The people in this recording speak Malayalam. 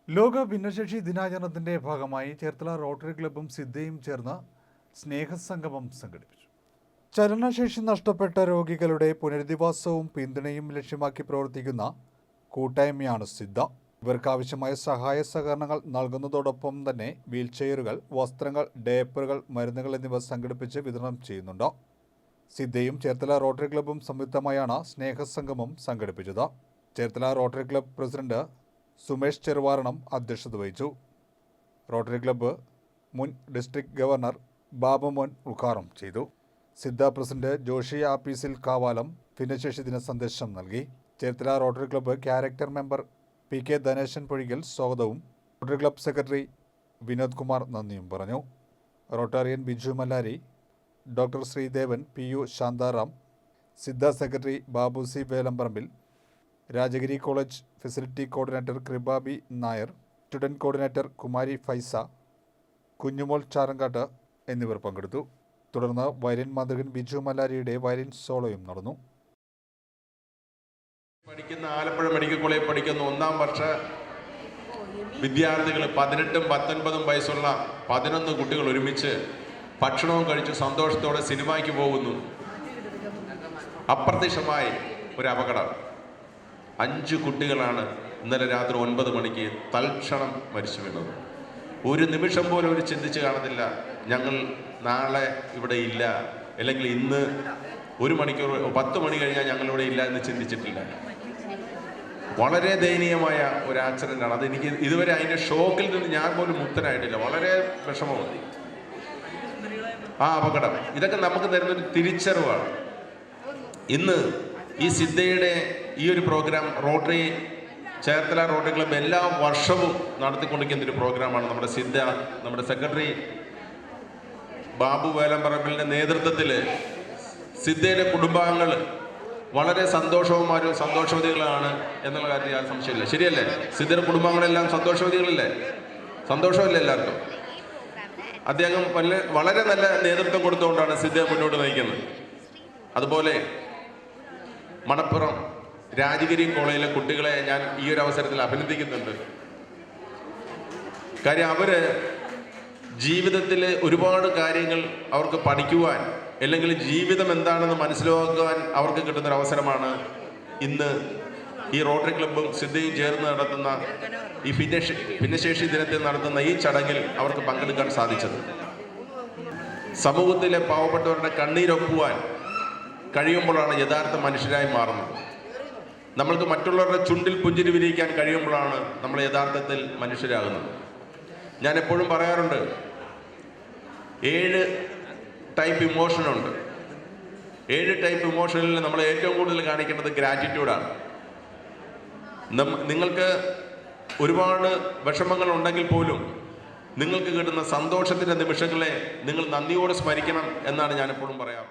ലോക ഭിന്നശേഷി ദിനാചരണത്തിന്റെ ഭാഗമായി ചേർത്തല റോട്ടറി ക്ലബ്ബും സിദ്ധയും ചേർന്ന് സ്നേഹസംഗമം സംഘടിപ്പിച്ചു. ചലനശേഷി നഷ്ടപ്പെട്ട രോഗികളുടെ പുനരധിവാസവും പിന്തുണയും ലക്ഷ്യമാക്കി പ്രവർത്തിക്കുന്ന കൂട്ടായ്മയാണ് സിദ്ധ. ഇവർക്കാവശ്യമായ സഹായ സഹകരണങ്ങൾ നൽകുന്നതോടൊപ്പം തന്നെ വീൽചെയറുകൾ, വസ്ത്രങ്ങൾ, ഡയപ്പറുകൾ, മരുന്നുകൾ എന്നിവ സംഘടിപ്പിച്ച് വിതരണം ചെയ്യുന്നുണ്ട്. സിദ്ധയും ചേർത്തല റോട്ടറി ക്ലബ്ബും സംയുക്തമായാണ് സ്നേഹസംഗമം സംഘടിപ്പിച്ചത്. Cherthala Rotary club president Sumesh Cheruvaranam അധ്യക്ഷത വഹിച്ചു. റോട്ടറി ക്ലബ്ബ് മുൻ ഡിസ്ട്രിക്ട് ഗവർണർ ബാബുമോൻ ഉദ്ഘാടനം ചെയ്തു. സിദ്ധ പ്രസിഡന്റ് ജോഷി ആപ്പീസിൽ കാവാലം ഭിന്നശേഷി ദിന സന്ദേശം നൽകി. Cherthala Rotary club character member PK Dhaneshan Pozhikal സ്വാഗതവും Rotary club secretary Vinod Kumar നന്ദിയും പറഞ്ഞു. Rotarian Biju Mallari, doctor Sreedevan, PU Shantaram, Siddha secretary Babu C Velamparambil, Rajagiri college facility coordinator Kripabi Nair, student coordinator കുമാരി ഫൈസ, കുഞ്ഞുമോൾ ചാരങ്കാട്ട് എന്നിവർ പങ്കെടുത്തു. തുടർന്ന് വയലിൻ മാന്ത്രികൻ ബിജു മല്ലാരിയുടെ വയലിൻ സോളോയും നടന്നു. പഠിക്കുന്ന ആലപ്പുഴ മെഡിക്കൽ കോളേജിൽ പഠിക്കുന്ന 1ാം വർഷ വിദ്യാർത്ഥികൾ 18ഉം 19ഉം വയസ്സുള്ള 11 കുട്ടികൾ ഒരുമിച്ച് ഭക്ഷണവും കഴിച്ച് സന്തോഷത്തോടെ സിനിമയ്ക്ക് പോകുന്നു. അപ്രത്യക്ഷമായി ഒരു അപകടം. 5 കുട്ടികളാണ് ഇന്നലെ രാത്രി 9 മണിക്ക് തൽക്ഷണം മരിച്ചു വീണത്. ഒരു നിമിഷം പോലും അവർ ചിന്തിച്ച് കാണത്തില്ല, ഞങ്ങൾ നാളെ ഇവിടെ ഇല്ല, അല്ലെങ്കിൽ ഇന്ന് 1 മണിക്കൂർ 10 മണി കഴിഞ്ഞാൽ ഞങ്ങളിവിടെ ഇല്ല എന്ന് ചിന്തിച്ചിട്ടില്ല. വളരെ ദയനീയമായ ഒരു ആക്സിഡൻ്റാണ്. അതെനിക്ക് ഇതുവരെ അതിൻ്റെ ഷോക്കിൽ നിന്ന് ഞാൻ പോലും മുക്തനായിട്ടില്ല. വളരെ വിഷമമാണ് ആ അപകടം. ഇതൊക്കെ നമുക്ക് തരുന്നൊരു തിരിച്ചറിവാണ്. ഇന്ന് ഈ സിദ്ധയുടെ ഈ ഒരു programme Rotary Cherthala Rotary club എല്ലാ വർഷവും നടത്തിക്കൊണ്ടിരിക്കുന്ന ഒരു പ്രോഗ്രാമാണ്. നമ്മുടെ സിദ്ധ, നമ്മുടെ സെക്രട്ടറി ബാബു വേലമ്പറമ്പിലിൻ്റെ നേതൃത്വത്തിൽ സിദ്ധയുടെ കുടുംബാംഗങ്ങൾ വളരെ സന്തോഷവതികളാണ് എന്നുള്ള കാര്യത്തിൽ യാതൊരു സംശയമില്ല. ശരിയല്ലേ? സിദ്ധയുടെ കുടുംബാംഗങ്ങളെല്ലാം സന്തോഷവതികളല്ലേ? സന്തോഷമല്ലേ എല്ലാവർക്കും? അദ്ദേഹം വളരെ നല്ല നേതൃത്വം കൊടുത്തുകൊണ്ടാണ് സിദ്ധ മുന്നോട്ട് നയിക്കുന്നത്. അതുപോലെ മണപ്പുറം രാജഗിരി കോളേജിലെ കുട്ടികളെ ഞാൻ ഈ ഒരു അവസരത്തിൽ അഭിനന്ദിക്കുന്നുണ്ട്. കാര്യം അവര് ജീവിതത്തിൽ ഒരുപാട് കാര്യങ്ങൾ അവർക്ക് പഠിക്കുവാൻ, അല്ലെങ്കിൽ ജീവിതം എന്താണെന്ന് മനസ്സിലാക്കുവാൻ അവർക്ക് കിട്ടുന്നൊരു അവസരമാണ് ഇന്ന് ഈ റോട്ടറി ക്ലബ്ബും സിദ്ധയും ചേർന്ന് നടത്തുന്ന ഈ ഭിന്നശേഷി ദിനത്തിൽ നടത്തുന്ന ഈ ചടങ്ങിൽ അവർക്ക് പങ്കെടുക്കാൻ സാധിച്ചത്. സമൂഹത്തിലെ പാവപ്പെട്ടവരുടെ കണ്ണീരൊപ്പുവാൻ കഴിയുമ്പോഴാണ് യഥാർത്ഥ മനുഷ്യരായി മാറുന്നത്. നമ്മൾക്ക് മറ്റുള്ളവരുടെ ചുണ്ടിൽ പുഞ്ചിരി വിരിയിക്കാൻ കഴിയുമ്പോഴാണ് നമ്മൾ യഥാർത്ഥത്തിൽ മനുഷ്യരാകുന്നത്. ഞാൻ എപ്പോഴും പറയാറുണ്ട്, 7 ടൈപ്പ് ഇമോഷനുണ്ട്. 7 ടൈപ്പ് ഇമോഷനിൽ നമ്മൾ ഏറ്റവും കൂടുതൽ കാണിക്കേണ്ടത് ഗ്രാറ്റിറ്റ്യൂഡാണ്. നിങ്ങൾക്ക് ഒരുപാട് വിഷമങ്ങൾ ഉണ്ടെങ്കിൽ പോലും നിങ്ങൾക്ക് കിട്ടുന്ന സന്തോഷത്തിൻ്റെ നിമിഷങ്ങളെ നിങ്ങൾ നന്ദിയോടെ സ്മരിക്കണം എന്നാണ് ഞാൻ എപ്പോഴും പറയാറ്.